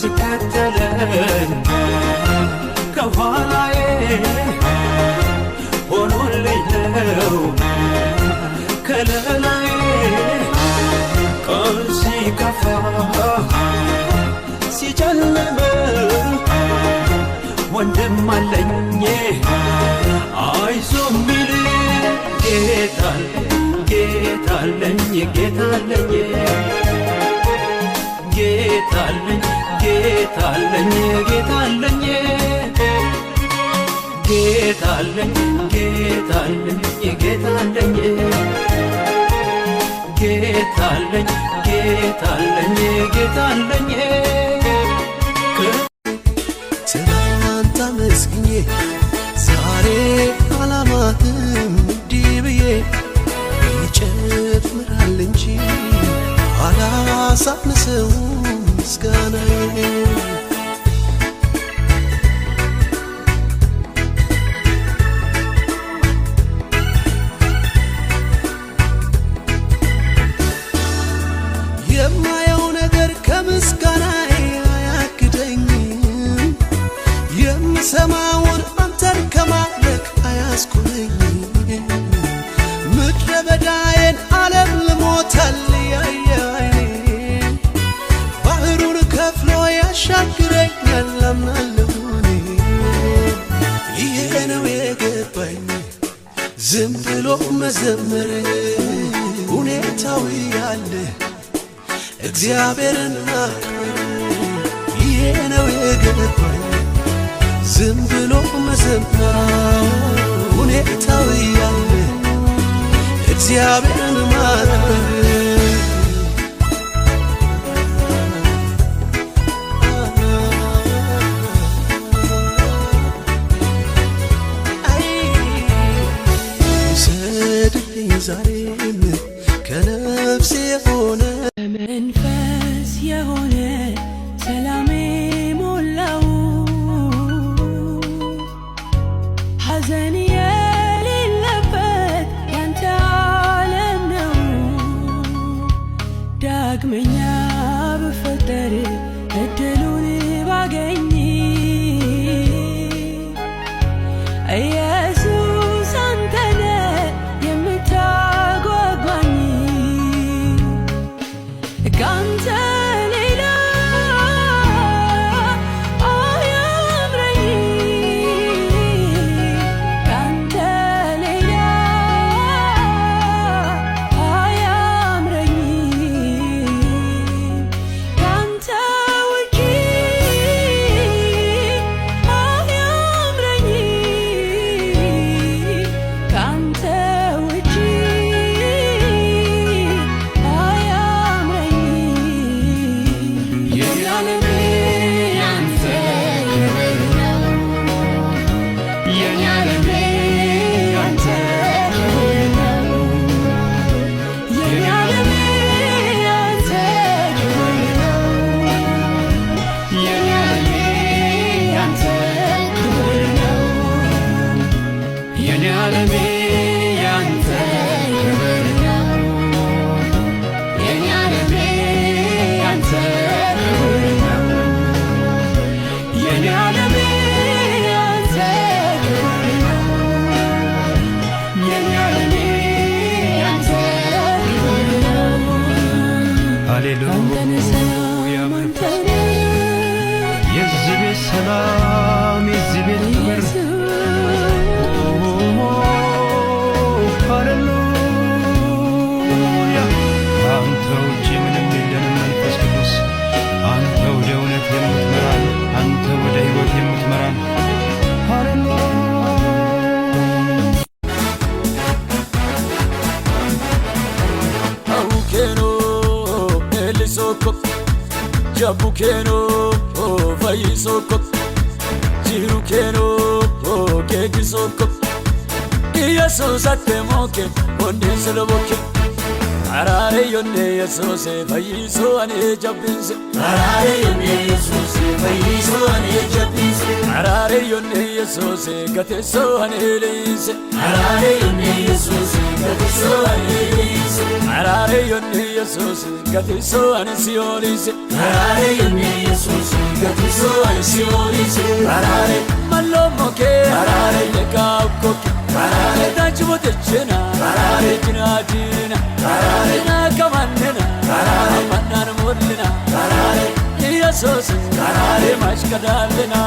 ሲከተለኝ ከኋላዬ ሆኖልኝ ነው ከለላዬ ቀን ሲከፋ ሲጨልም ወንድም አለኝ አይዞህ የሚል ጌታ አለኝ ጌታ አለኝ ጌታ አለኝ ጌታ አለኝ ጌታ አለኝ ጌታ አለኝ ጌታ አለኝ ጌታ አለኝ ጌታ አለኝ ጌታ አለኝ ጌታ አለኝ ትናንት አመስግኜ ዛሬ አላማትም እንዲህ ብዬ ይጨምራል እንጂ አላሳንሰውም ምስጋናዬ የማየው ነገር ከምስጋናዬ አያግደኝም የምሰማውን አንተን ከማምለክ አያስቆመኝም ምድረ በዳዬን ዓለም ልሞታል ያየ ዓይኔ ባህሩን ከፍሎ ያሻግረኛል አምናለሁ እኔ ይሄ ነው የገባኝ ዝም ብሎ መዘመር ሁኔታው ያለ እግዚአብሔርን ማክበር ይሄ ነው የገባኝ ዝም ብሎ መዘመር ሁኔታው ያለ እግዚአብሔርን ማክበር ውሰድልኝ ዛሬም ከነፍሴ የሆነ መንፈስ የሆነ ሰላሜ ሞላው ሐዘን የሌለበት ያንተ ዓለም ነው ዳግመኛ ብፈጠር እድሉን ባገኝ ኢየሱስ አንተነ የምታጓጓኝ ካንተ ሌላ አያምረኝ ካንተ ሌላ አያምረኝ ካንተ ውጪ አያምረኝ ካንተ ውጪ ሃሌሉያ መንፈስ የዚህ ቤት ሰላም የዚህ ቤት ክብር ሃሌሉያ አንተ ውጪ ምንም የለንም መንፈስ ቅዱስ አንተ ወደ እውነት የምትመራን አንተ ወደ ሕይወት የምትመራን ሃሌሉያ Jabbu keno fayyisokko jiru keno keekisokko Yesuus atte mooke onni solobokke araare yonne Yesuus fayyisoo ani jabbinse araare yonne Yesuus fayyisoo ani jabbinse araare yonne Yesuus gateessoo ani leeyse araare yonne Yesuus gateessoo ani leeyse Arare yonni Jesus gatiso ansiolise Arare yonni Jesus gatiso ansiolise Arare malomoke Arare lekaukoke Arare tajibotechena Arare jinadina Arare nakamanena Arare manan modlina Arare Jesus Arare mashkadalena